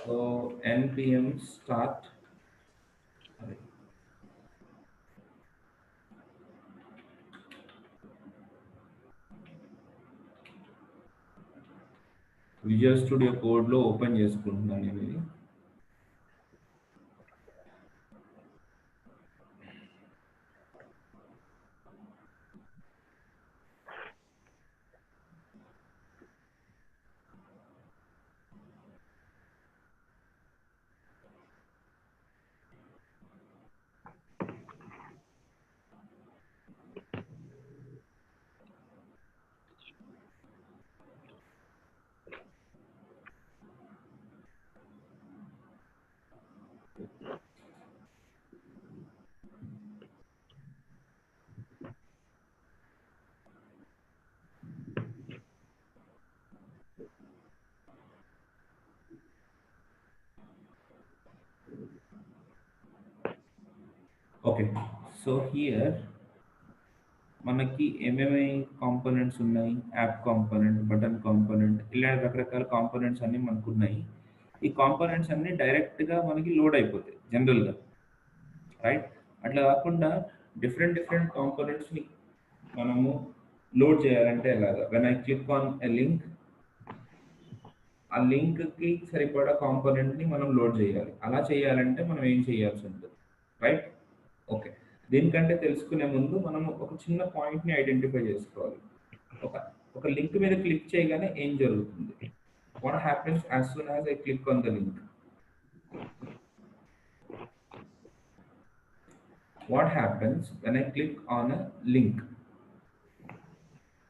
So npm start. Visual studio కోడ్లో open చేసుకుంటున్నాను నేను ఇది. ఓకే, సో హియర్ మనకి ఏమేమి కాంపోనెంట్స్ ఉన్నాయి, యాప్ కాంపోనెంట్, బటన్ కాంపోనెంట్, ఇలా రకరకాల కాంపోనెంట్స్ అన్నీ మనకు ఉన్నాయి. ఈ కాంపోనెంట్స్ అన్నీ డైరెక్ట్గా మనకి లోడ్ అయిపోతాయి జనరల్గా, రైట్? అట్లా కాకుండా డిఫరెంట్ డిఫరెంట్ కాంపోనెంట్స్ని మనము లోడ్ చేయాలంటే ఎలాగా? When I click on a link, ఆ లింక్కి సరిపడా కాంపోనెంట్ని మనం లోడ్ చేయాలి. అలా చేయాలంటే మనం ఏం చేయాల్సి ఉంటుంది, రైట్? ఓకే, దీనికంటే తెలుసుకునే ముందు మనం ఒక చిన్న పాయింట్ని ఐడెంటిఫై చేసుకోవాలి. ఒక ఒక లింక్ మీద క్లిక్ చేయగానే ఏం జరుగుతుంది? What happens as soon as I click on the link? What happens when I click on a link?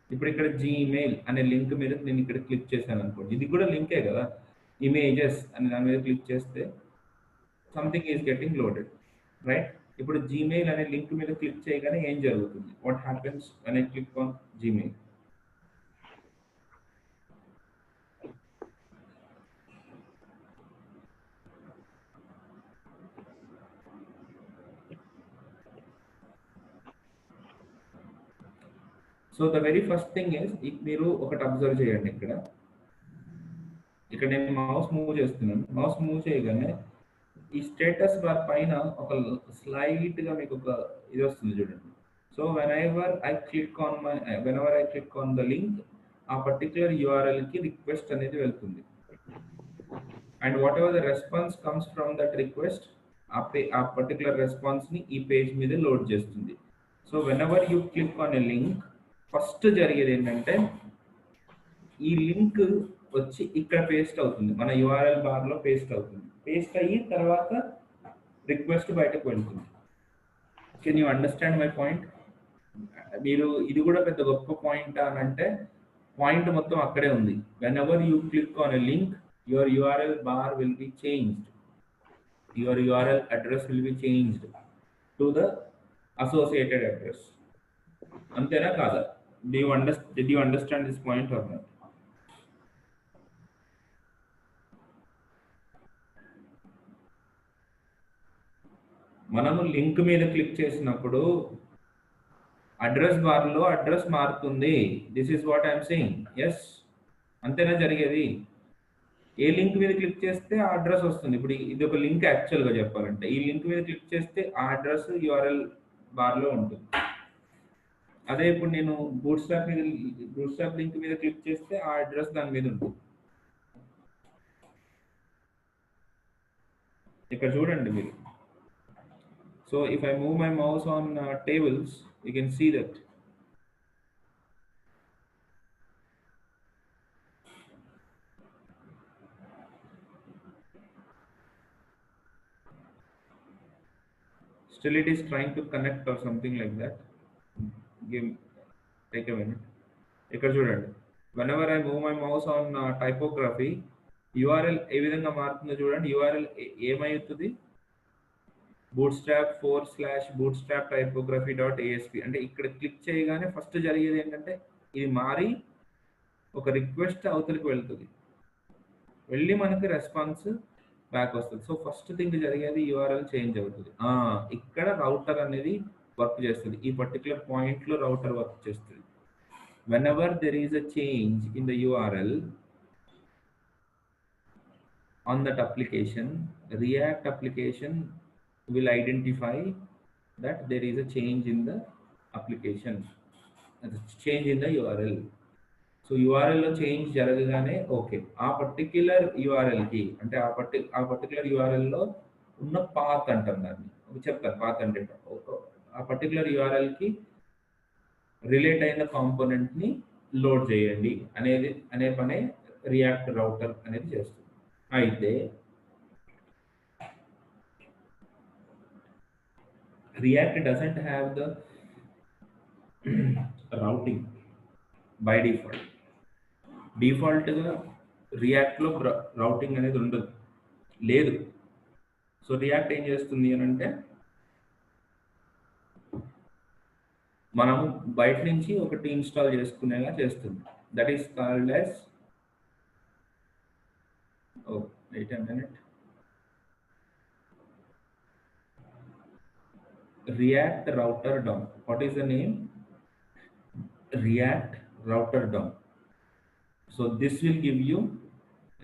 ఇప్పుడు ఇక్కడ జీమెయిల్ అనే లింక్ మీద నేను ఇక్కడ క్లిక్ చేశాను అనుకోండి, ఇది కూడా లింకే కదా. ఇమేజెస్ అనే దాని మీద క్లిక్ చేస్తే something is getting loaded, right? ఇప్పుడు జీమెయిల్ అనే లింక్ మీద క్లిక్ చేయగానే ఏం జరుగుతుంది? What happens when I click on Gmail? So the very first thing is, మీరు ఒకటి అబ్జర్వ్ చేయండి. ఇక్కడ నేను మౌస్ మూవ్ చేస్తున్నాను. మౌస్ మూవ్ చేయగానే ఈ స్టేటస్ బార్ పైన ఒక స్లైట్గా మీకు ఒక ఇది వస్తుంది చూడండి. So whenever I click on the link, ఆ పర్టికులర్ యూఆర్ఎల్కి రిక్వెస్ట్ అనేది వెళ్తుంది. And what ever the response comes from that request, ఆ పర్టికులర్ రెస్పాన్స్ని ఈ పేజ్ మీద లోడ్ చేస్తుంది. So whenever you click on a link, first జరిగేది ఏంటంటే ఈ లింక్ వచ్చి ఇక్కడ పేస్ట్ అవుతుంది, మన యూఆర్ఎల్ బార్లో పేస్ట్ అవుతుంది. పేస్ట్ అయ్యి తర్వాత రిక్వెస్ట్ బయటకు వెళ్తుంది. Can you understand my point? మీరు ఇది కూడా పెద్ద గొప్ప పాయింట్ అని అంటే, పాయింట్ మొత్తం అక్కడే ఉంది. When ever you click on a link, your URL bar will be changed, your URL address will be changed to the associated address. అంతేనా కాదా? Did you understand this point or not? మనము link మీద click చేసినప్పుడు address బార్లో address మారుతుంది. This is what I'm saying. Yes, అంతేనా జరిగేది? ఏ link మీద క్లిక్ చేస్తే ఆ అడ్రస్ వస్తుంది. ఇప్పుడు ఇది ఒక లింక్ యాక్చువల్గా చెప్పాలంటే, ఈ లింక్ మీద క్లిక్ చేస్తే ఆ అడ్రస్ యూఆర్ఎల్ బార్లో ఉంటుంది. అదే ఇప్పుడు నేను బూట్స్ట్రాప్ లింక్ మీద క్లిక్ చేస్తే ఆ అడ్రస్ దాని మీద ఉంటుంది. ఇక్కడ చూడండి మీరు. So if I move my mouse on tables, you can see that. Still it is trying to connect or something like that. Take a minute. ఇక్కడ చూడండి, whenever I move my mouse on typography, URL ఏ విధంగా మారుతుందో చూడండి. URL ఏమవుతుంది? bootstrap typography.asp. అంటే ఇక్కడ click చేయగానే first జరిగేది ఏంటంటే ఇది మారి ఒక రిక్వెస్ట్ అవతలికి వెళ్తుంది, వెళ్ళి మనకి రెస్పాన్స్ బ్యాక్ వస్తుంది. సో ఫస్ట్ థింగ్ జరిగేది యూఆర్ఎల్ చేంజ్ అవుతుంది. ఇక్కడ రౌటర్ అనేది వర్క్ చేస్తుంది, ఈ పర్టికులర్ పాయింట్లో రౌటర్ వర్క్ చేస్తుంది. whenever there is a change in the URL on that application, React application will identify that there is a change in the application, change in the URL. So యూఆర్ఎల్లో change జరగగానే okay ఆ particular యూఆర్ఎల్కి అంటే ఆ particular యూఆర్ఎల్లో ఉన్న path అంటాం దాన్ని చెప్తాను పాత్ అంటే ఆ పర్టిక్యులర్ యూఆర్ఎల్కి రిలేట్ అయిన కాంపోనెంట్ని లోడ్ చేయండి అనే పనే రియాక్ట్ రౌటర్ అనేది చేస్తుంది. అయితే react doesn't have the routing by default. డిఫాల్ట్గా రియాక్ట్లో రౌటింగ్ అనేది ఉండదు, లేదు. సో రియాక్ట్ ఏం చేస్తుంది అని అంటే మనం బయట నుంచి ఒకటి ఇన్స్టాల్ చేసుకునేలా చేస్తుంది. That is called as wait a minute, React router DOM. What is the name? React router DOM. So this will give you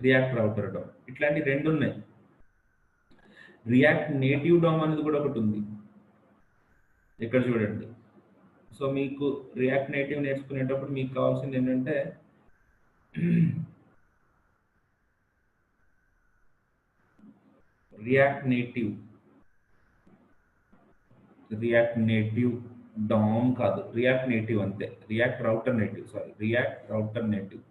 React router DOM. ఇట్లాంటి రెండు ఉన్నాయి. రియాక్ట్ నేటివ్ డోమ్ అనేది కూడా ఒకటి ఉంది, ఇక్కడ చూడండి. సో మీకు రియాక్ట్ నేటివ్ నేర్చుకునేటప్పుడు మీకు కావాల్సింది ఏంటంటే రియాక్ట్ నేటివ్ DOM కాదు, రియాక్ట్ నేటివ్ అంతే. React router native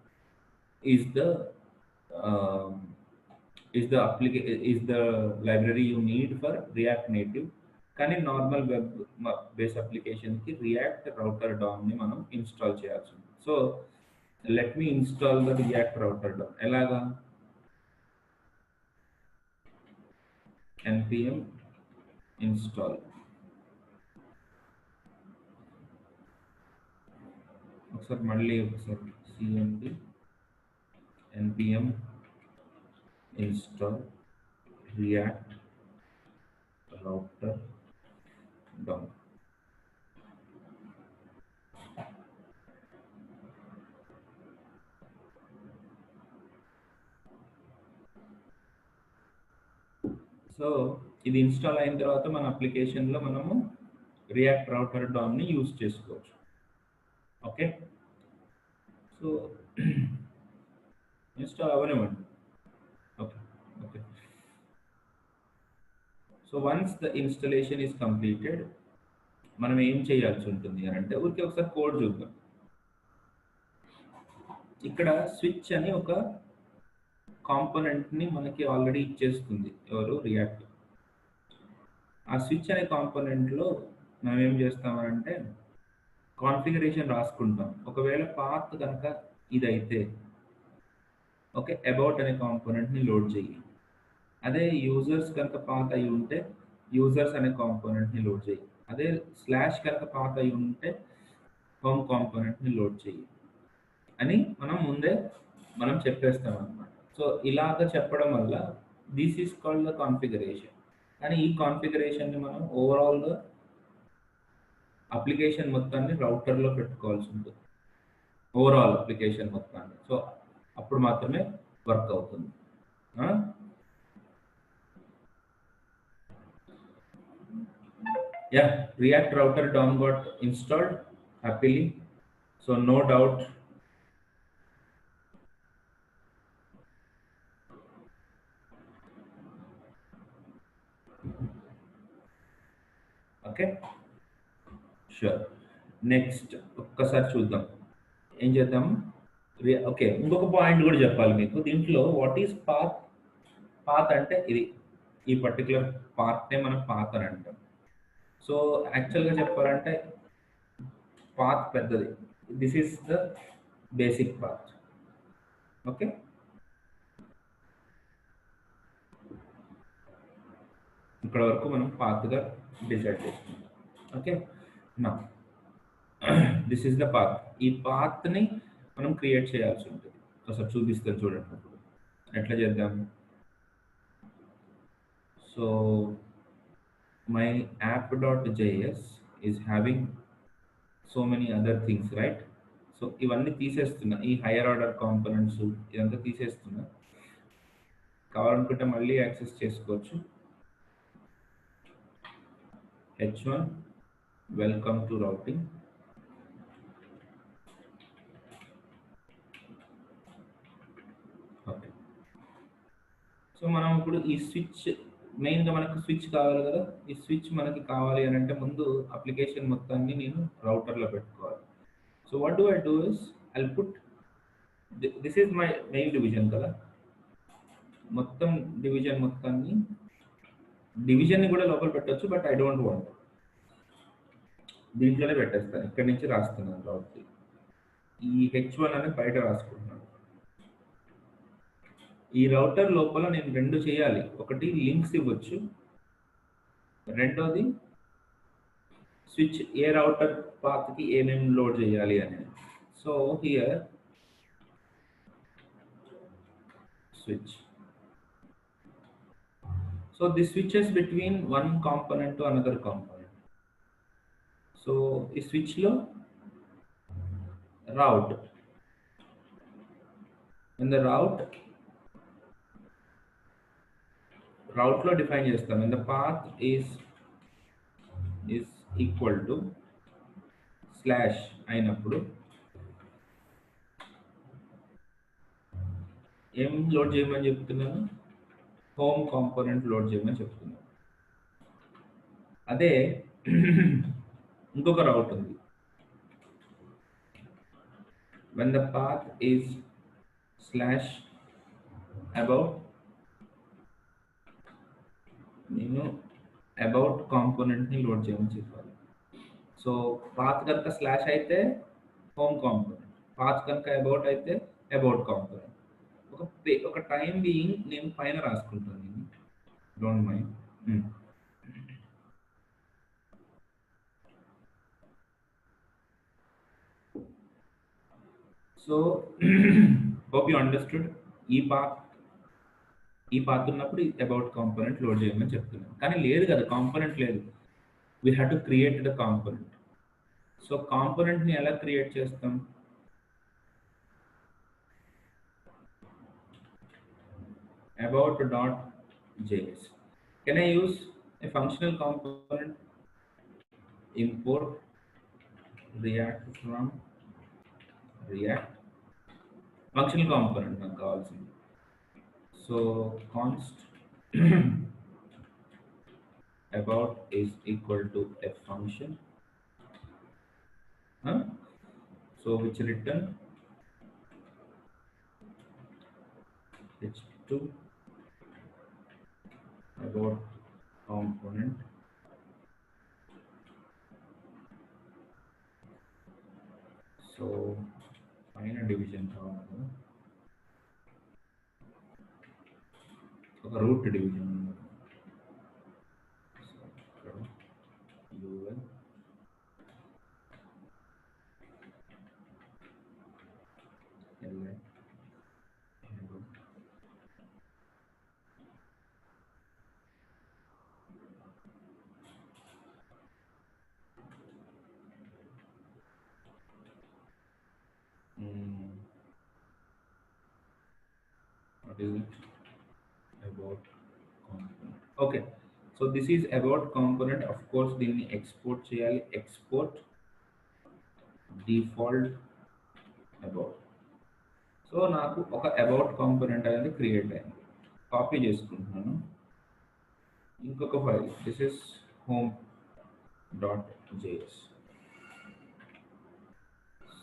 is the library you need for React Native. కానీ నార్మల్ వెబ్ బేస్ అప్లికేషన్కి రియాక్ట్ రౌటర్ DOM ని మనం ఇన్స్టాల్ చేయాల్సి ఉంది. So let me install the React router DOM. ఎలాగా? npm install. ఒకసారి cmd npm install react router DOM. So ఇది install అయిన తర్వాత మన అప్లికేషన్లో మనము రియాక్ట్ రౌటర్ DOM ని యూజ్ చేసుకోవచ్చు. ఓకే, సో ఇన్స్టాల్ అవ్వనివ్వండి. Okay. So once the installation is completed మనం ఏం చేయాల్సి ఉంటుంది అని అంటే ఊరికే ఒకసారి కోడ్ చూద్దాం. ఇక్కడ స్విచ్ అని ఒక కాంపోనెంట్ని మనకి ఆల్రెడీ ఇచ్చేస్తుంది ఎవరు, రియాక్ట్. ఆ స్విచ్ అనే కాంపోనెంట్లో మనం ఏం చేస్తామంటే కాన్ఫిగరేషన్ రాసుకుంటాం. ఒకవేళ పాత్ కనుక ఇదైతే ఓకే అబౌట్ అనే కాంపోనెంట్ని లోడ్ చేయి. అదే యూజర్స్ కనుక పాత్ అయి ఉంటే యూజర్స్ అనే కాంపోనెంట్ని లోడ్ చేయి. అదే స్లాష్ కనుక పాత్ అయి ఉంటే హోమ్ కాంపోనెంట్ని లోడ్ చేయి అని ముందే మనం చెప్పేస్తాం అన్నమాట. సో ఇలాగ చెప్పడం వల్ల this is called the configuration. కానీ ఈ కాన్ఫిగరేషన్ని మనం ఓవరాల్గా అప్లికేషన్ మొత్తాన్ని రౌటర్లో పెట్టుకోవాల్సి ఉంటుంది, ఓవరాల్ అప్లికేషన్ మొత్తాన్ని. సో అప్పుడు మాత్రమే వర్క్ అవుతుంది. Yeah, React router DOM got installed happily, so no doubt. Okay, sure. Next ఒక్కసారి చూద్దాం ఏం చేద్దాం. ఓకే, ఇంకొక పాయింట్ కూడా చెప్పాలి మీకు దీంట్లో. వాట్ ఈస్ పాత్ అంటే ఇది, ఈ పర్టికులర్ పాత్నే మనం పాత్ అని అంటాం. సో యాక్చువల్గా చెప్పాలంటే పాత్ పెద్దది. This is the basic path. Okay, ఇక్కడ వరకు మనం పాత్గా డిసైడ్ చేసుకుంటాం. ఓకే, నా దిస్ ఈస్ ద పాత్. ఈ పాత్ని మనం క్రియేట్ చేయాల్సి ఉంటుంది. ఒకసారి చూపిస్తాను చూడండి ఇప్పుడు ఎట్లా చేద్దాం. So my app.js is having so many other things, right? So ఇవన్నీ తీసేస్తున్నా, ఈ హైయర్ ఆర్డర్ కాంపోనెంట్స్ ఇదంతా తీసేస్తున్నా. కావాలనుకుంటే మళ్ళీ యాక్సెస్ చేసుకోవచ్చు. H1 welcome to routing. Okay, so మనం ఇప్పుడు ఈ స్విచ్, మెయిన్గా మనకు స్విచ్ కావాలి కదా. ఈ స్విచ్ మనకి కావాలి అని అంటే ముందు అప్లికేషన్ మొత్తాన్ని నేను రౌటర్లో పెట్టుకోవాలి. So what do I do is I put this is my main division కదా. మొత్తం డివిజన్ మొత్తాన్ని, డివిజన్ని కూడా లోపల పెట్టచ్చు, బట్ ఐ డోంట్ వాంట్. దీంట్లోనే పెట్టేస్తాను, ఇక్కడి నుంచి రాస్తున్నాను రౌట్. ఈ H1 అనేది బయట రాసుకుంటున్నాను. ఈ రౌటర్ లోపల నేను రెండు చేయాలి. ఒకటి లింక్స్ ఇవ్వచ్చు, రెండోది స్విచ్ ఏ రౌటర్ పాత్కి ఏమేమి లోడ్ చేయాలి అనేది. So here switch. So this switches between one component to another component. So ఈ switch లో route, in the route లో డిఫైన్ చేస్తాం. when the path is equal to slash అయినప్పుడు ఏం లోడ్ చేయమని చెప్తున్నాను, హోమ్ కాంపోనెంట్ లోడ్ చేయమని చెప్తున్నాను. అదే ఇంకొక రౌట్ ఉంది, when the path is slash about, నేను అబౌట్ కాంపోనెంట్ని లోడ్ చేయమని చెప్పాలి. సో పాత్ కనుక స్లాష్ అయితే హోమ్ కాంపోనెంట్, పాత్ కనుక అబౌట్ అయితే అబౌట్ కాంపోనెంట్. ఒక టైం బీయింగ్ నేను పైన రాసుకుంటాను, don't mind. So hope you understood. ఈ పాత్ ఉన్నప్పుడు అబౌట్ కాంపోనెంట్ లోడ్ చేయమని చెప్తున్నాను, కానీ లేదు కదా, కాంపోనెంట్ లేదు. We have to create the component. So కాంపోనెంట్ని ఎలా క్రియేట్ చేస్తాం, about.js. Can I use a functional component, import react from react functional component నాకు కావాల్సింది. So const about is equal to a function, so which return h2 about component. So పైన division కావాలి కదా, ఒక route division ఉంది. So ఇక్కడ ul li what is it, about component. Okay, so this is about component. Of course దీన్ని export చేయాలి, export default about. So నాకు ఒక అబౌట్ కాంపోనెంట్ అనేది క్రియేట్ అయింది, కాపీ చేసుకుంటున్నాను ఇంకొక file. This is home.js.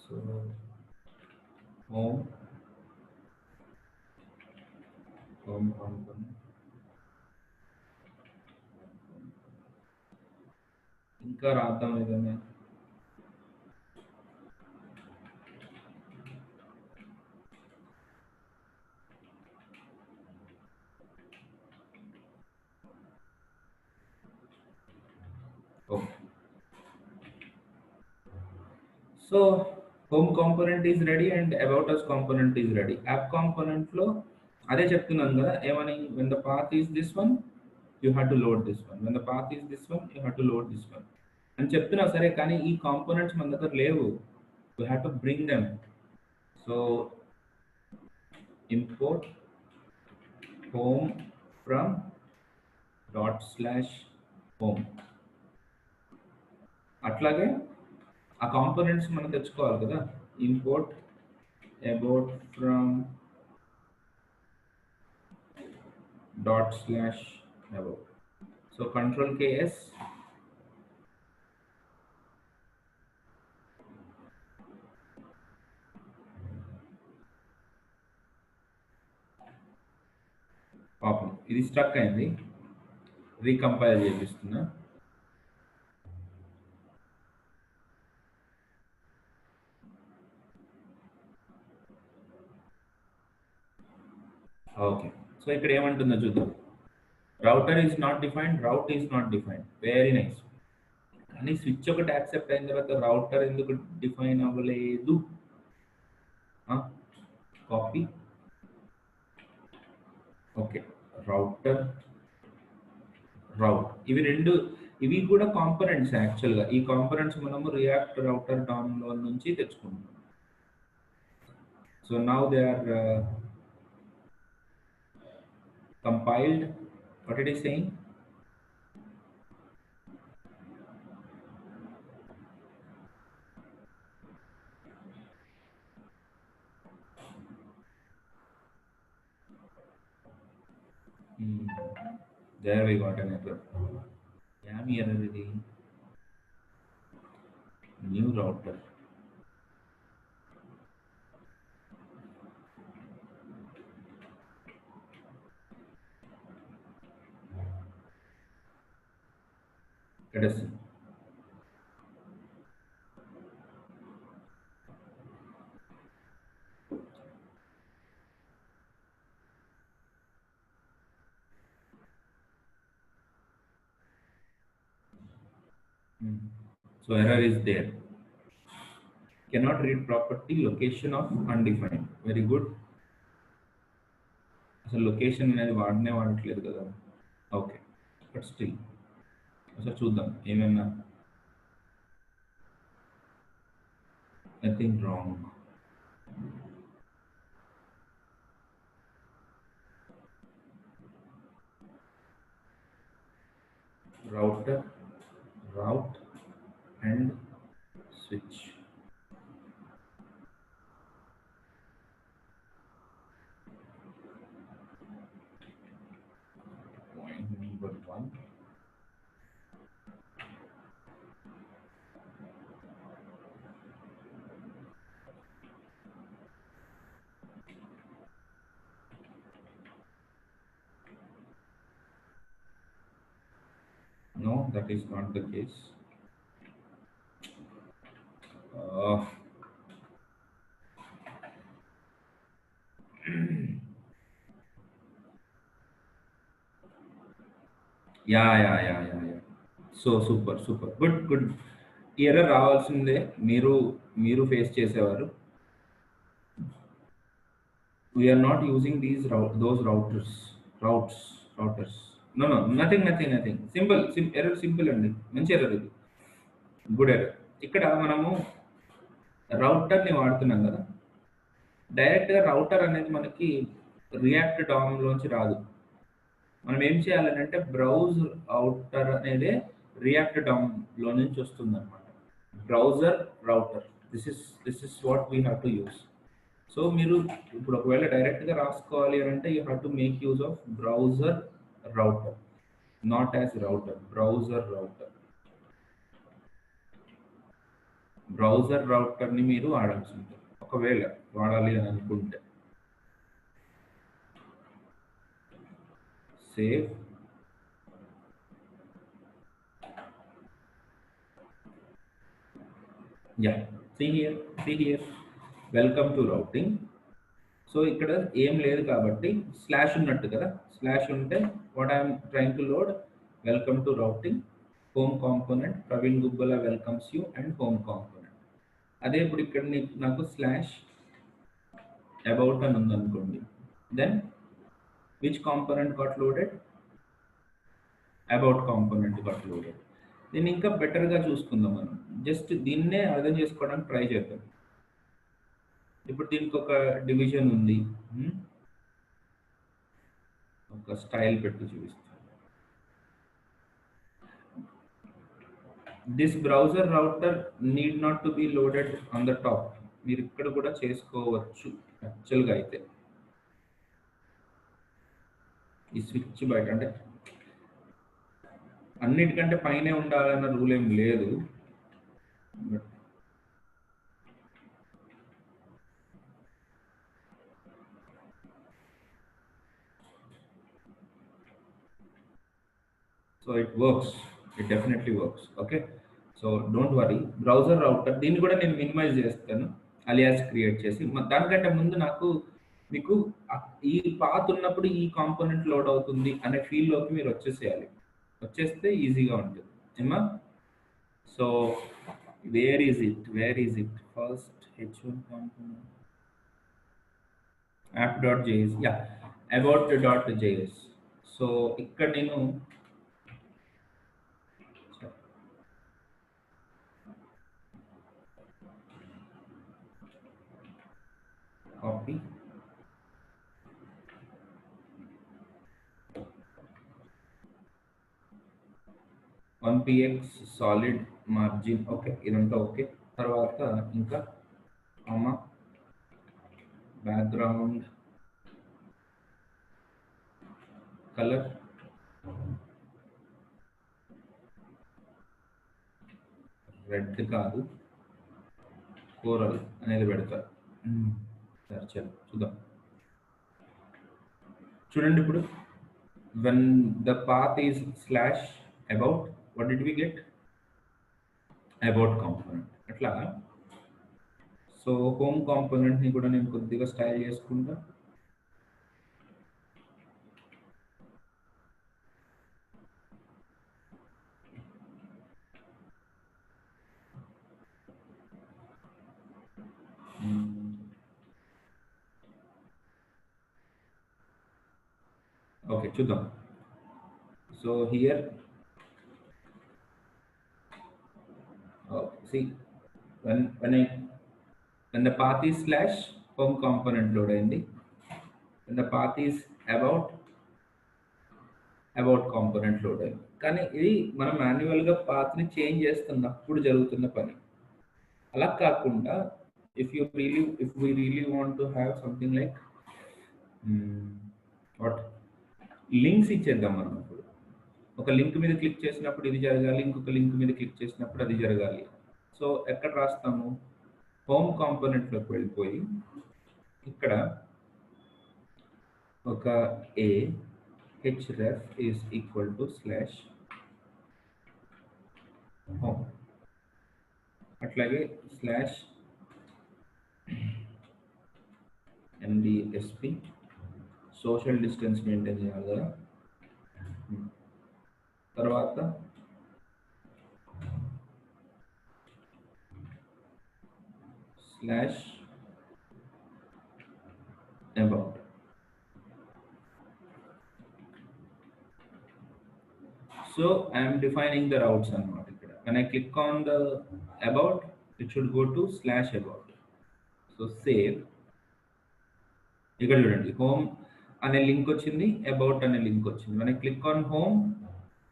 So home component, ఇంకా రాద్దాం ఏదైనా. So home component is ready and about us component is ready. App component లో అదే చెప్తున్నాను కదా, ఏమని, when the path is this one you have to load this one, when the path is this one you have to load this one అని చెప్తున్నా. సరే, కానీ ఈ కాంపోనెంట్స్ మన దగ్గర లేవు. we have to bring them. So import home from dot slash home. అట్లాగే ఆ కాంపోనెంట్స్ మనం తెచ్చుకోవాలి కదా. Import about from dot slash about. So control KS, పాపం ఇది స్ట్రక్ అయింది, రీకంపైల్ చేపిస్తున్నా. ఓకే, సో ఇక్కడ ఏమంటుందో చూద్దాం. Router is not defined, route is not defined. Very nice. కానీ స్విచ్ ఒకటి యాక్సెప్ట్ అయిన తర్వాత రౌటర్ ఎందుకు డిఫైన్ అవ్వలేదు? కాపీ. ఓకే, రౌటర్ రౌట్, ఇవి కూడా కాంపోనెంట్స్. యాక్చువల్గా ఈ కాంపోనెంట్స్ మనము రియాక్ట్ రౌటర్ డౌన్లో నుంచి తెచ్చుకుంటాం. So now they are compiled. What it is saying? There we got an error. Yami error idi. New router. Let us see. So error is there. Cannot read property, location of undefined. Very good. So location అనేది వాడనే వాడట్లేదు కదా. Okay, but still ఒకసారి చూద్దాం ఏమైనా. Nothing wrong. router, route and switch. Point number 1. No, that is not the case. Yeah. So super. Good. Error రావాల్సిందే, మీరు face చేసేవారు. We are not using those routers. No, nothing. Simple error, simple అండి, మంచి error ఇది, good error. ఇక్కడ మనము రౌటర్ని వాడుతున్నాం కదా, డైరెక్ట్గా రౌటర్ అనేది మనకి రియాక్ట్ డామ్లోంచి రాదు. మనం ఏం చేయాలని అంటే బ్రౌజ్ రౌటర్ అనేది రియాక్ట్ డామ్లో నుంచి వస్తుంది అనమాట. Browser router, this is what we have to use. So మీరు ఇప్పుడు ఒకవేళ డైరెక్ట్గా రాసుకోవాలి అని అంటే you have to make use of browser router, not as router. Browser రౌటర్ని మీరు వాడాల్సి ఉంటుంది ఒకవేళ వాడాలి అని అనుకుంటే. Save. See here. Welcome to routing. So ఇక్కడ ఏం లేదు కాబట్టి స్లాష్ ఉన్నట్టు కదా, స్లాష్ ఉంటే what I'm trying to load welcome to routing, home component, Praveen Gubbala welcomes you and home component. అదే ఇప్పుడు ఇక్కడ నాకు స్లాష్ అబౌట్ అని ఉందనుకోండి, then which component got loaded? About component got loaded. దీన్ని ఇంకా బెటర్గా చూసుకుందాం మనం, జస్ట్ దీన్నే అర్థం చేసుకోవడానికి ట్రై చేద్దాం. ఇప్పుడు దీనికి ఒక డివిజన్ ఉంది. ఒక స్టైల్ పెట్టి చూపిస్తాను. This browser router need not to be loaded on the top. మీరు ఇక్కడ కూడా చేసుకోవచ్చు యాక్చువల్గా అయితే. ఈ స్విచ్ బయట అంటే అన్నిటికంటే పైనే ఉండాలన్న రూల్ ఏం లేదు. So it works, it definitely works. Okay, so don't worry. Browser router దీన్ని కూడా నేను మినిమైజ్ చేస్తాను అలియాస్ క్రియేట్ చేసి. దానికంటే ముందు నాకు మీకు ఈ పాత్ ఉన్నప్పుడు ఈ కాంపోనెంట్ లోడ్ అవుతుంది అనే ఫీల్డ్లోకి మీరు వచ్చేసేయాలి. వచ్చేస్తే ఈజీగా ఉంటుంది ఏమా. So where is it first h1 component app.js, yeah about.js. So ఇక్కడ నేను copy one px solid margin. Okay, ఇదంతా ఓకే. తర్వాత ఇంకా కామా బ్యాక్గ్రౌండ్ కలర్ రెడ్ కాదు కోరల్ అనేది పెడతారు. సరే చలో చూద్దాం. చూడండి ఇప్పుడు when the path is slash about, what did we get? About component. అట్లా సో హోమ్ కాంపోనెంట్ ని కూడా నేను కొద్దిగా స్టైల్ చేసుకుంటా. ఓకే చూద్దాం. So here see when the path is slash home component load అయింది. when the path is about component load అయింది. కానీ ఇది మనం మాన్యువల్గా పాత్ని చేంజ్ చేస్తున్నప్పుడు జరుగుతున్న పని. అలా కాకుండా if we really want to have something like what links ఇచ్చేద్దాం మనం. ఇప్పుడు ఒక లింక్ మీద క్లిక్ చేసినప్పుడు ఇది జరగాలి, ఇంకొక లింక్ మీద క్లిక్ చేసినప్పుడు అది జరగాలి. సో ఎక్కడ రాస్తాము? హోమ్ కాంపోనెంట్లోకి వెళ్ళిపోయి ఇక్కడ ఒక a href is equal to slash home, అట్లాగే slash mdsp social distance maintain చేయాలి కదా. తర్వాత slash about. So I am defining the routes అన్నమాట ఇక్కడ. When I click on the about, it should go to slash about. So save. ఇక్కడ చూడండి home అనే link వచ్చింది, అబౌట్ అనే లింక్ వచ్చింది. When I click on home,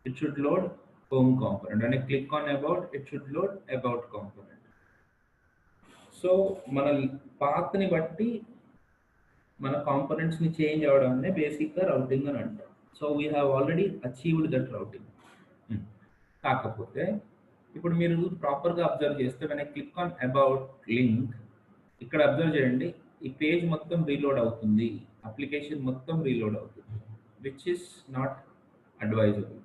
it should load home component. When I click on about, it should load about component. So మన పాత్ని బట్టి మన components ని చేంజ్ అవడాన్ని బేసిక్ గా రౌటింగ్ అని అంటారు. So we have already achieved that routing. కాకపోతే ఇప్పుడు మీరు ప్రాపర్గా అబ్జర్వ్ చేస్తే when I click on about link, ఇక్కడ అబ్జర్వ్ చేయండి, ఈ పేజ్ మొత్తం రీలోడ్ అవుతుంది, అప్లికేషన్ మొత్తం రీలోడ్ అవుతుంది, విచ్ ఇస్ నాట్ అడ్వైజబుల్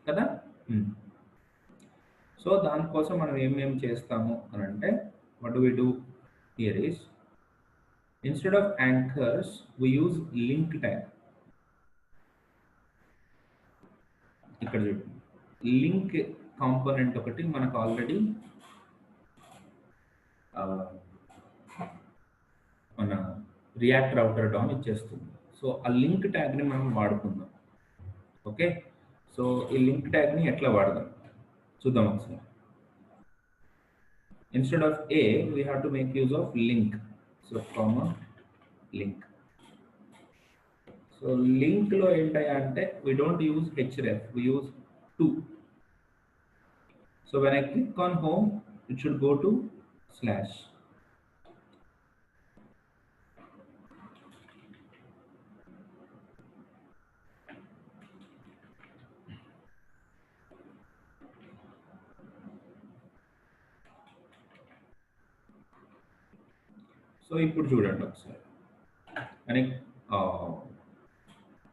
కదా. సో దానికోసం మనం ఏమేం చేస్తాము అని అంటే, what do we do here is, instead of anchors we use link tag. ఇక్కడ చూడండి లింక్ కాంపోనెంట్ ఒకటి మనకు ఆల్రెడీ మన రియాక్ట్ రౌటర్ డామ్ ఇచ్చేస్తుంది. సో ఆ లింక్ ట్యాగ్ని మనం వాడుకుందాం. ఓకే, సో ఈ లింక్ ట్యాగ్ని ఎట్లా వాడదాం చూద్దాం ఒకసారి. Instead of a, we have to make use of link. So comma link. So link lo ente we don't use href, we use to. So when I click on home, it should go to slash. So ఇప్పుడు చూడండి ఒకసారి. అని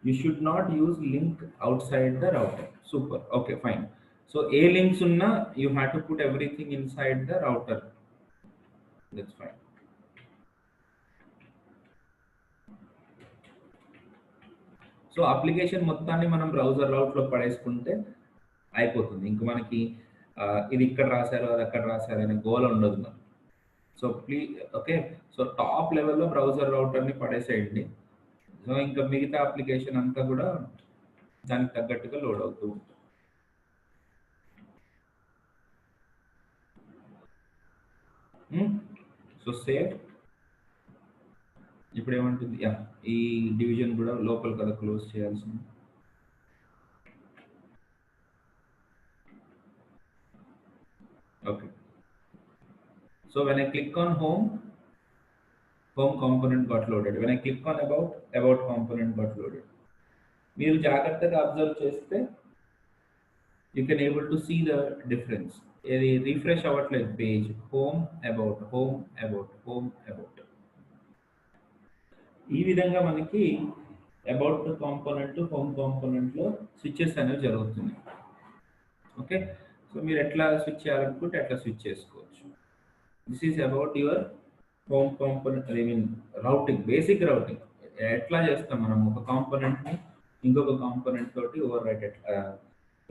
you should not use link outside the router. Super. Okay, fine. So a links unna, you have to put everything inside the router. That's fine. So application మొత్తాన్ని మనం browser రౌట్లో పడేసుకుంటే అయిపోతుంది. ఇంక మనకి ఇది ఇక్కడ రాశారు, అది అక్కడ రాశారు అనే గోల్ ఉండదు మనకి. So please okay, so top లెవెల్లో బ్రౌజర్ రౌటర్ని పడేసేయండి. సో ఇంకా మిగతా అప్లికేషన్ అంతా కూడా దానికి తగ్గట్టుగా లోడ్ అవుతూ ఉంటుంది. So save. ఇప్పుడు ఏమంటుంది, యా ఈ డివిజన్ కూడా లోపల కదా క్లోజ్ చేయాల్సింది. Okay, so when I click on home component got loaded. When I click on about component got loaded. మీరు జాగ్రత్తగా అబ్జర్వ్ చేస్తే you can able to see the difference. ఇది రిఫ్రెష్ అవ్వట్లేదు page. Home about, home about, home about. ఈ విధంగా మనకి about component, home కాంపోనెంట్లో switches అనేవి జరుగుతున్నాయి. ఓకే, సో మీరు ఎట్లా స్విచ్ చేయాలనుకుంటే అట్లా స్విచ్ చేసుకోవచ్చు. This is about your home component, I mean routing, basic routing. ఎట్లా చేస్తాం మనం ఒక కాంపోనెంట్ని ఇంకొక కాంపోనెంట్ తోటి ఓవర్ రైట్ ఎట్లా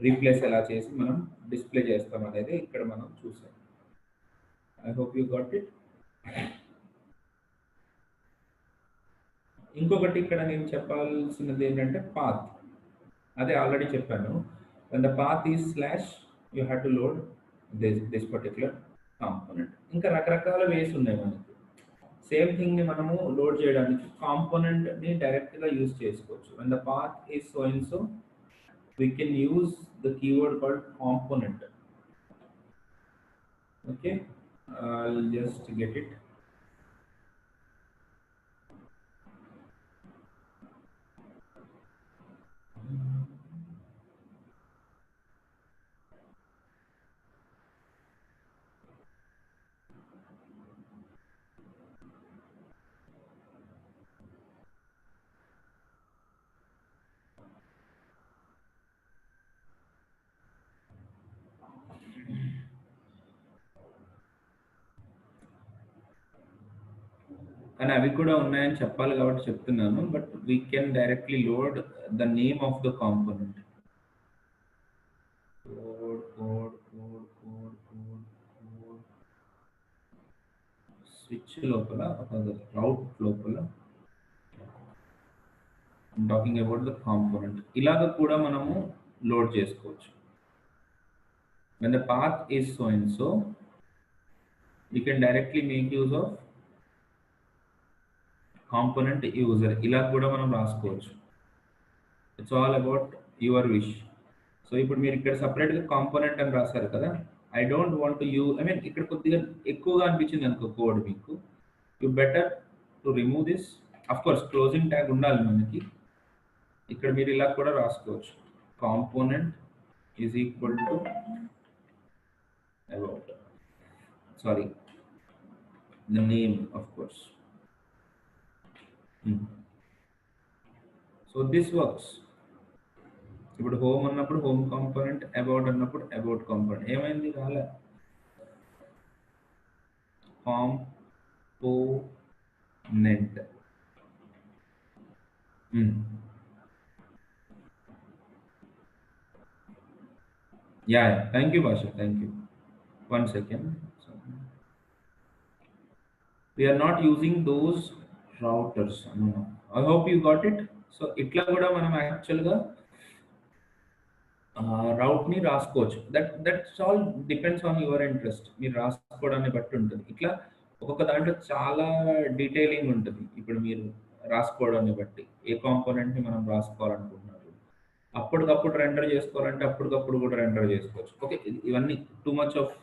రీప్లేస్ ఎలా చేసి మనం డిస్ప్లే చేస్తాం అనేది ఇక్కడ మనం చూసాం. I hope you got it. ఇంకొకటి ఇక్కడ నేను చెప్పాల్సినది ఏంటంటే పాత్. అదే ఆల్రెడీ చెప్పాను. when the path is slash you have to load this particular component. ఇంకా రకరకాల వేస్ ఉన్నాయి మనకి. సేమ్ థింగ్ ని మనము లోడ్ చేయడానికి కాంపోనెంట్ ని డైరెక్ట్ గా యూజ్ చేసుకోవచ్చు. when the path is so and so we can use the keyword called component. Okay, I'll just get it. కానీ అవి కూడా ఉన్నాయని చెప్పాలి కాబట్టి చెప్తున్నాను. But we can directly load the name of the component. Switch లోపల రౌట్ లోపల టాకింగ్ అబౌట్ ద కాంపోనెంట్ ఇలాగ కూడా మనము లోడ్ చేసుకోవచ్చు. when the path is so and so you can directly make use of component user. ఇలా కూడా మనం రాసుకోవచ్చు. It's all about your wish. So ఇప్పుడు మీరు ఇక్కడ సపరేట్గా కాంపోనెంట్ అని రాశారు కదా, I don't want to you, I mean ఇక్కడ కొద్దిగా ఎక్కువగా అనిపించింది అనుకో కోడ్ మీకు, you better to remove this. Of course closing tag ఉండాలి మనకి. ఇక్కడ మీరు ఇలా కూడా రాసుకోవచ్చు, component is equal to about, sorry the name of course. So this works. ఇప్పుడు హోమ్ అన్నప్పుడు హోమ్ కాంపోనెంట్, అబౌట్ అన్నప్పుడు అబౌట్ కాంపోనెంట్. ఏమైంది రాలే, కాంపోనెంట్. యా, థ్యాంక్ యూ భాష, thank you. 1 second. We are not using those routers. No. I hope you got it. So ఇట్లా కూడా మనం యాక్చువల్గా రౌట్ని రాసుకోవచ్చు. That's all depends on your interest. మీరు రాసుకోవడాన్ని బట్టి ఉంటుంది. ఇట్లా ఒక్కొక్క దాంట్లో చాలా డీటెయిలింగ్ ఉంటుంది. ఇప్పుడు మీరు రాసుకోవడాన్ని బట్టి ఏ కాంపోనెంట్ని మనం రాసుకోవాలనుకుంటున్నారు, అప్పటికప్పుడు రెండర్ చేసుకోవాలంటే అప్పటికప్పుడు కూడా రెండర్ చేసుకోవచ్చు. ఓకే, ఇవన్నీ too much of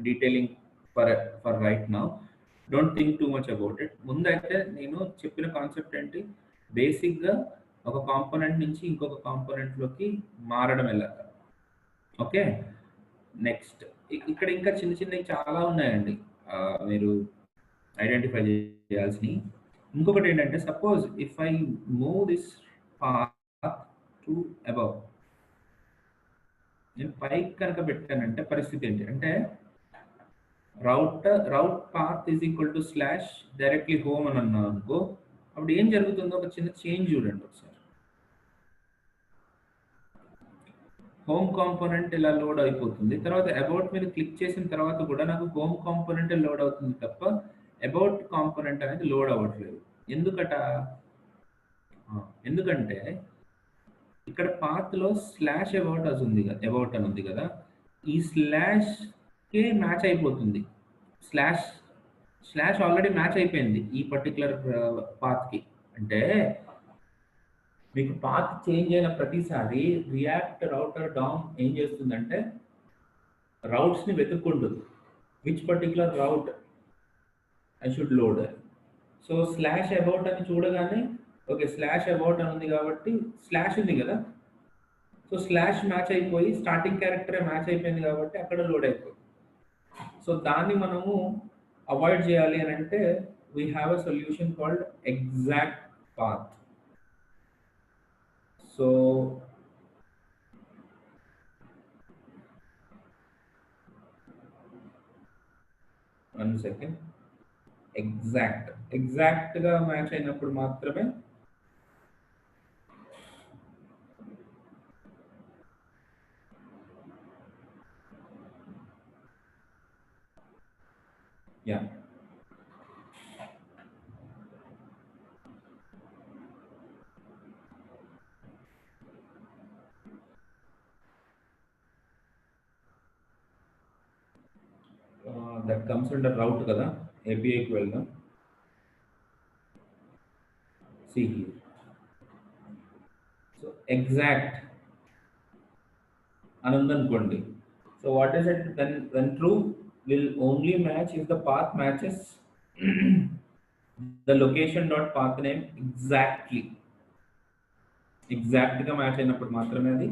detailing for for right now. Don't think too much about it. ముందైతే నేను చెప్పిన కాన్సెప్ట్ ఏంటి, బేసిక్గా ఒక కాంపోనెంట్ నుంచి ఇంకొక కాంపోనెంట్లోకి మారడం ఎలాగ. ఓకే, నెక్స్ట్ ఇక్కడ ఇంకా చిన్న చిన్నవి చాలా ఉన్నాయండి మీరు ఐడెంటిఫై చేయాల్సినవి. ఇంకొకటి ఏంటంటే, suppose if I move this path to above, నేను పైకి కనుక పెట్టానంటే పరిస్థితి ఏంటి అంటే, route path is equal to slash directly home అని అన్నాను అనుకో, అప్పుడు ఏం జరుగుతుందో ఒక చిన్న చేంజ్ చూడండి ఒకసారి. హోమ్ కాంపోనెంట్ ఇలా లోడ్ అయిపోతుంది. తర్వాత అబౌట్ మీద క్లిక్ చేసిన తర్వాత కూడా నాకు హోమ్ కాంపోనెంట్ లోడ్ అవుతుంది తప్ప అబౌట్ కాంపోనెంట్ అనేది లోడ్ అవ్వట్లేదు. ఎందుకట? ఎందుకంటే ఇక్కడ పాత్లో స్లాష్ అబౌట్ అని ఉంది కదా, అబౌట్ అని ఉంది కదా, ఈ స్లాష్కే మ్యాచ్ అయిపోతుంది. స్లాష్ స్లాష్ ఆల్రెడీ మ్యాచ్ అయిపోయింది ఈ పర్టికులర్ పాత్కి. అంటే మీకు పాత్ చేంజ్ అయిన ప్రతిసారి రియాక్ట్ రౌటర్ డౌన్ ఏం చేస్తుందంటే రౌట్స్ని వెతుక్కుంటుంది. Which particular route I should load. So slash about అని చూడగానే ఓకే స్లాష్ అబౌట్ అని ఉంది కాబట్టి స్లాష్ ఉంది కదా, సో స్లాష్ మ్యాచ్ అయిపోయి స్టార్టింగ్ క్యారెక్టరే మ్యాచ్ అయిపోయింది కాబట్టి అక్కడ లోడ్ అయిపోయింది. సో దాన్ని మనము అవాయిడ్ చేయాలి అని అంటే we have a solution called exact path. So one second, ఎగ్జాక్ట్గా మ్యాచ్ అయినప్పుడు మాత్రమే యా దట్ కమ్స్ అండర్ రౌట్ కదా, ఏపీఐకి వెళ్దాం. See here. So exact anundanukondi. So what is it then? When true will only match if the path matches the location dot path name exactly. ఎగ్జాక్ట్గా match అయినప్పుడు మాత్రమే అది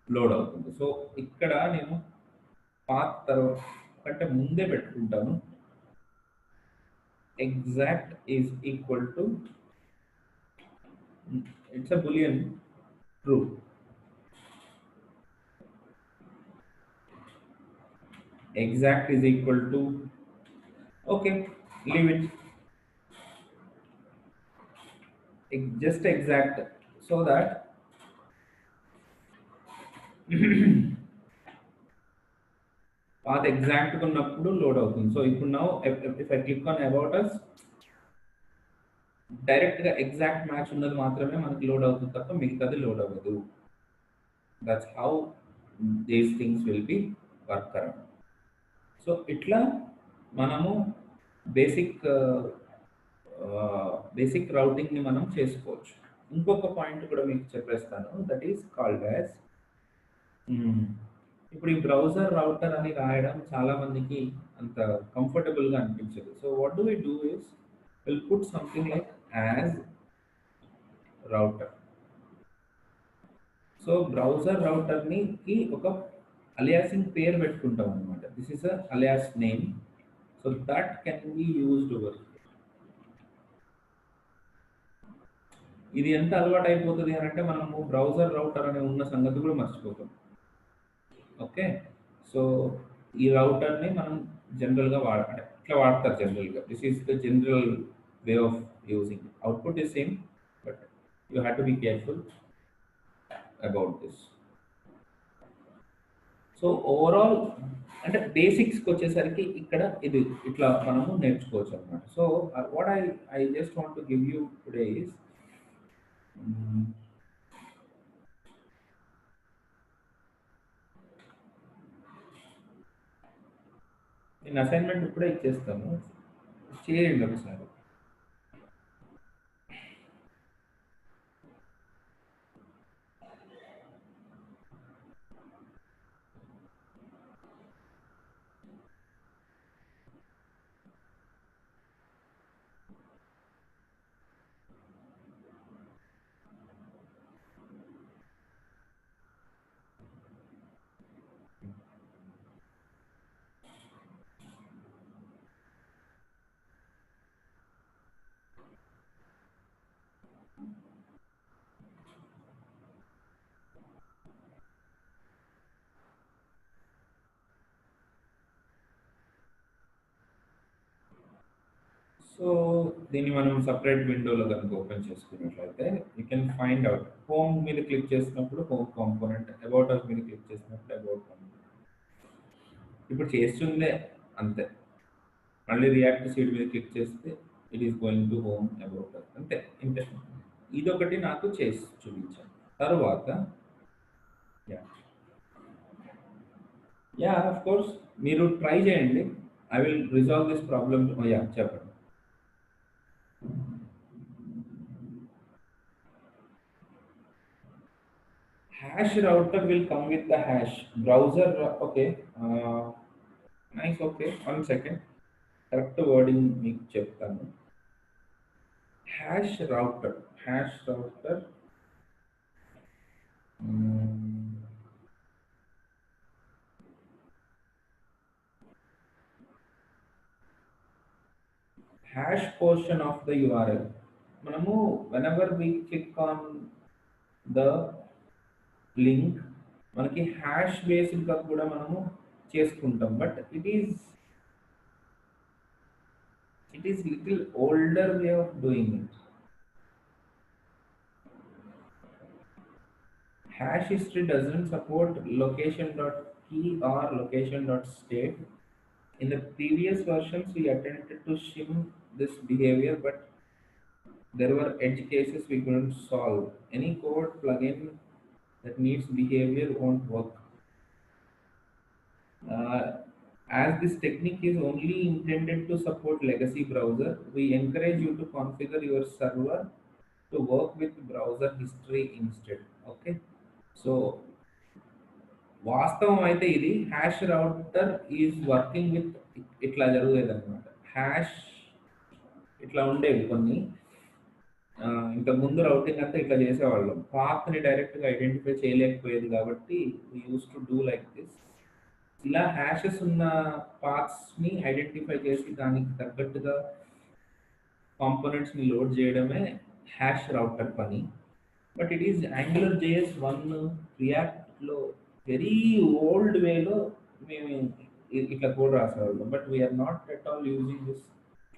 load అవుతుంది. So ఇక్కడ నేను path తర్వాత కంటే ముందే పెట్టుకుంటాను exact is equal to, it's a boolean true. Exact is equal to, okay, leave it just exact, so that path exact ఉన్నప్పుడు లోడ్ అవుతుంది. సో ఇప్పుడు now if I click on about us, డైరెక్ట్గా exact match ఉన్నది మాత్రమే మనకి load అవుతుంది తప్ప మిగతాది లోడ్ అవ్వదు. That's how these things will be work around. So ఇట్లా మనము బేసిక్ రౌటింగ్ని మనం చేసుకోవచ్చు. ఇంకొక పాయింట్ కూడా మీకు చెప్పేస్తాను, దట్ ఈస్ కాల్డ్ యాజ్, ఇప్పుడు ఈ బ్రౌజర్ రౌటర్ అని రాయడం చాలా మందికి అంత కంఫర్టబుల్గా అనిపించదు. So what do we do is will put something like as router. So browser రౌటర్ని ఒక అలియాసింగ్ పేరు పెట్టుకుంటాం అనమాట. This is a alias name, so that can be used over. ఇది ఎంత అలవాటు అయిపోతుంది అని అంటే మనము బ్రౌజర్ రౌటర్ అనే ఉన్న సంగతి కూడా మర్చిపోతాం. ఓకే, సో ఈ రౌటర్ని మనం జనరల్గా ఇట్లా వాడతారు జనరల్గా. This is the general way of using. Output is same, but you have to be careful about this. So overall అంటే బేసిక్స్కి వచ్చేసరికి ఇక్కడ ఇది ఇట్లా మనము నేర్చుకోవచ్చు అనమాట. So what I just want to give you today is, నేను అసైన్మెంట్ ఇప్పుడే ఇచ్చేస్తాను. చేయండి ఒకసారి. సో దీన్ని మనం సపరేట్ విండోలో కనుక ఓపెన్ చేసుకున్నట్లయితే you can find out. Home మీద క్లిక్ చేసినప్పుడు హోమ్ కాంపోనెంట్, అబౌట్ అస్ మీద క్లిక్ చేసినప్పుడు అబౌట్ కాంపోనెంట్. ఇప్పుడు చేస్తుందే అంతే. మళ్ళీ రియాక్ట్ సీడ్ మీద క్లిక్ చేస్తే it is going to home about us, అంతే ఇంతే. ఇదొకటి నాకు చేసి చూపించాను. తరువాత యా యా ఆఫ్ కోర్స్ మీరు ట్రై చేయండి. I will resolve this problem. Yeah చెప్పండి. Hash router will come with the hash browser. Okay. Nice. Okay. 1 second. Correct wording మీకు చెప్తాను. Hash router. Hash router. mm, Hash portion of the URL. మనము whenever we click on the link, మనకి hash బేస్డ్గా కూడా మనము చేసుకుంటాం. But it is little older way of doing it. Hash history doesn't support location.key or location.state. In the previous versions, we attempted to shim this behavior, but there were edge cases we couldn't solve. Any code plugin that needs behavior won't work. Uh, as this technique is only intended to support legacy browser, we encourage you to configure your server to work with browser history instead. Okay, so వాస్తవం అయితే ఇది hash router is working with ఇట్లా జరుగుతుంది అనమాట. Hash ఇట్లా ఉండేవి కొన్ని. ఇంతకు ముందు రౌటింగ్ అంతా ఇట్లా చేసేవాళ్ళం. పాత్ని డైరెక్ట్గా ఐడెంటిఫై చేయలేకపోయేది కాబట్టి we use to do like this. ఇలా హ్యాషెస్ ఉన్న పాత్స్ని ఐడెంటిఫై చేసి దానికి తగ్గట్టుగా కాంపోనెంట్స్ని లోడ్ చేయడమే హ్యాష్ రౌటర్ పని. But it is Angular JS 1 రియాక్ట్లో వెరీ ఓల్డ్ వేలో మేము ఇట్లా కోడ్ రాసేవాళ్ళం. But we're not at all using this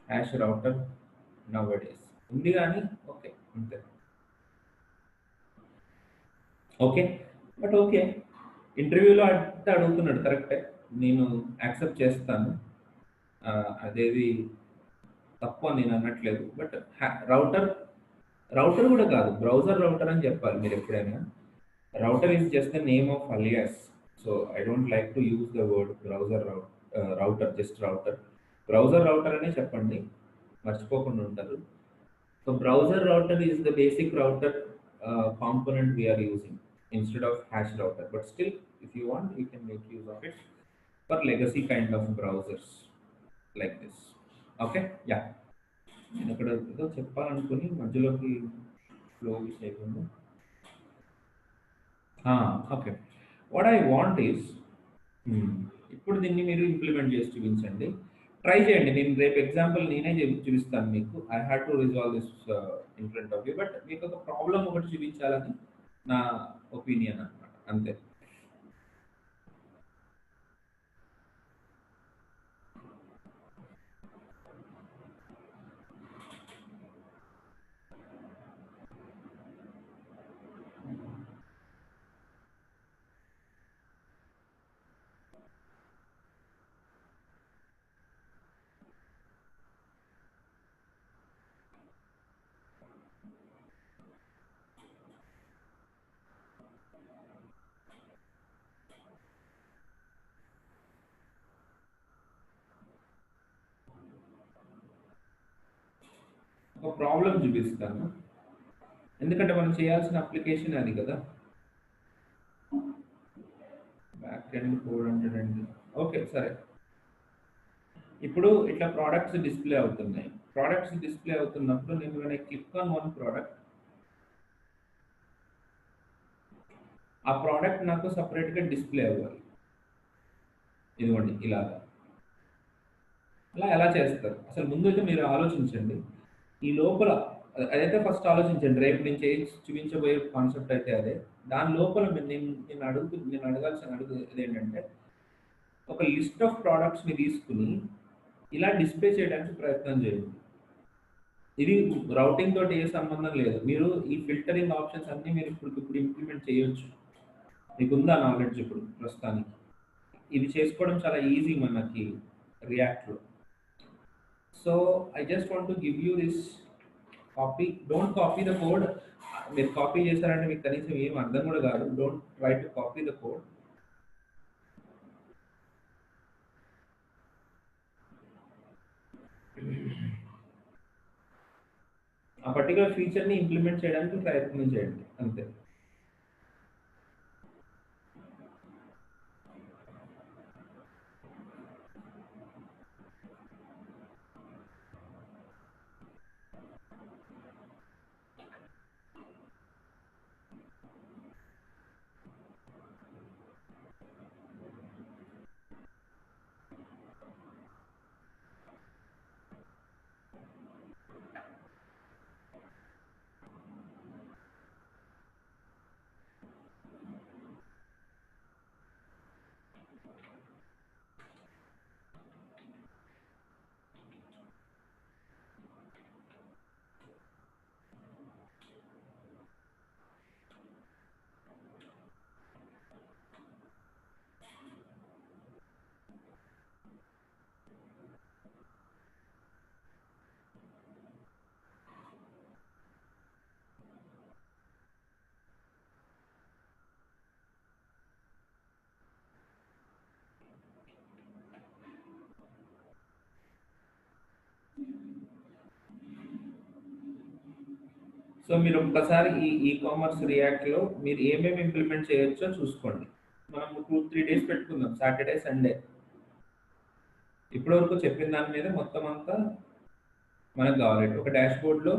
hash router now days. ఉంది కానీ ఓకే అంతే. ఓకే, బట్ ఓకే, ఇంటర్వ్యూలో అంటే అడుగుతున్నాడు కరెక్టే, నేను యాక్సెప్ట్ చేస్తాను. అదేది తప్పు అని నేను అనట్లేదు. బట్ రౌటర్ రౌటర్ కూడా కాదు, బ్రౌజర్ రౌటర్ అని చెప్పాలి మీరు ఎప్పుడైనా. Router is just the name of alias. So I don't like to use the word router, just router. Browser router అనే చెప్పండి, మర్చిపోకుండా ఉంటారు. So browser router is the basic router component we are using instead of hash router. But still, if you want, you can make use of it for legacy kind of browsers like this. Okay, yeah. నేను ఇక్కడ ఏదో చెప్పాలనుకుని మధ్యలోకి flow చేయకుండా. Okay, what I want is ఇప్పుడు దీన్ని మీరు implement చేసి చూపించండి. ట్రై చేయండి. నేను రేపు ఎగ్జాంపుల్ నేనే చూపిస్తాను మీకు. I had to resolve this in front of you. But మీకు ఒక ప్రాబ్లం ఒకటి చూపించాలని నా ఒపీనియన్ అనమాట, అంతే. ఒక ప్రాబ్లం చూపిస్తాను, ఎందుకంటే మనం చేయాల్సిన అప్లికేషన్ అది కదా. బ్యాక్ ఎండ్ కోడ్ అంటే ఓకే సరే. ఇప్పుడు ఇట్లా ప్రోడక్ట్స్ డిస్ప్లే అవుతున్నాయి. ప్రోడక్ట్స్ డిస్ప్లే అవుతున్నప్పుడు నేను క్లిక్ ఆన్ వన్ ప్రోడక్ట్, ఆ ప్రోడక్ట్ నాకు సపరేట్గా డిస్ప్లే అవ్వాలి. ఇదిగోండి ఇలాగా. అలా ఎలా చేస్తారు అసలు? ముందు అయితే మీరు ఆలోచించండి. ఈ లోపల అదైతే ఫస్ట్ ఆలోచించండి. రేపు నేను చూపించబోయే కాన్సెప్ట్ అయితే అదే. దాని లోపల నేను అడగాల్సిన ఏంటంటే, ఒక లిస్ట్ ఆఫ్ ప్రోడక్ట్స్ని తీసుకుని ఇలా డిస్ప్లే చేయడానికి ప్రయత్నం చేయండి. ఇది రౌటింగ్ తోటి ఏ సంబంధం లేదు. మీరు ఈ ఫిల్టరింగ్ ఆప్షన్స్ అన్నీ మీరు ఇప్పుడు ఇంప్లిమెంట్ చేయొచ్చు. మీకుందా నాలెడ్జ్ ఇప్పుడు ప్రస్తుతానికి? ఇది చేసుకోవడం చాలా ఈజీ మనకి రియాక్ట్లో. So I just want to give you this copy. Don't copy the code. మీరు కాపీ చేశారంటే మీకు కనీసం ఏం అర్థం కూడా కాదు. Don't try to copy the code. ఆ పర్టికులర్ ఫీచర్ని ఇంప్లిమెంట్ చేయడానికి ప్రయత్నం చేయండి అంతే. సో మీరు ఒక్కసారి ఈ కామర్స్ రియాక్ట్లో మీరు ఏమేమి ఇంప్లిమెంట్ చేయొచ్చో చూసుకోండి. మనం 2-3 డేస్ పెట్టుకుందాం, సాటర్డే సండే. ఇప్పటివరకు చెప్పిన దాని మీద మొత్తం అంతా మనకు కావాలి. ఒక డాష్ బోర్డ్లో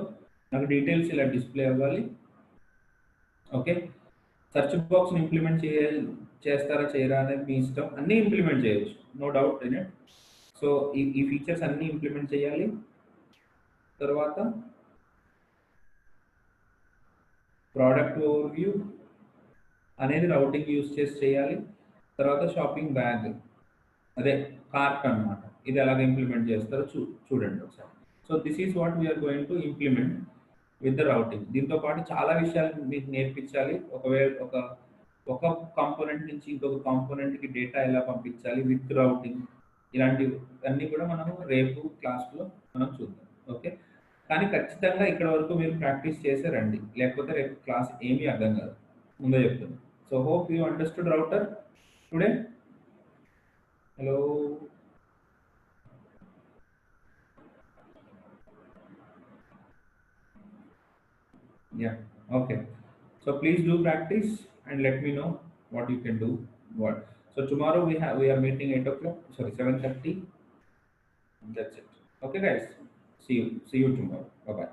నాకు డీటెయిల్స్ ఇలా డిస్ప్లే అవ్వాలి. ఓకే, సెర్చ్ బాక్స్ని ఇంప్లిమెంట్ చేస్తారా చేయరా అనేది మీ ఇష్టం. అన్నీ ఇంప్లిమెంట్ చేయొచ్చు, no doubt in it. So ఈ ఫీచర్స్ అన్నీ ఇంప్లిమెంట్ చేయాలి. తర్వాత ప్రోడక్ట్ ఓవర్వ్యూ అనేది రౌటింగ్ యూస్ చేసి చేయాలి. తర్వాత షాపింగ్ బ్యాగ్, అదే కార్ట్ అన్నమాట, ఇది ఎలాగ ఇంప్లిమెంట్ చేస్తారో చూడండి ఒకసారి. So this is what we're going to implement with the routing. దీంతో పాటు చాలా విషయాలు మీకు నేర్పించాలి. ఒక కాంపోనెంట్ నుంచి ఇంకొక కాంపోనెంట్కి డేటా ఎలా పంపించాలి విత్ రౌటింగ్, ఇలాంటివి అన్నీ కూడా మనం రేపు క్లాస్లో మనం చూద్దాం. ఓకే, కానీ ఖచ్చితంగా ఇక్కడ వరకు మీరు ప్రాక్టీస్ చేసే రండి, లేకపోతే రేపు క్లాస్ ఏమీ అర్థం కాదు, ముందే చెప్తున్నాను. So hope you understood router today. Hello, yeah, okay. So please do practice and let me know what you can do. What? So tomorrow we are meeting 8 o'clock. Sorry, 7:30. That's it. Okay, guys. See you tomorrow. Bye bye.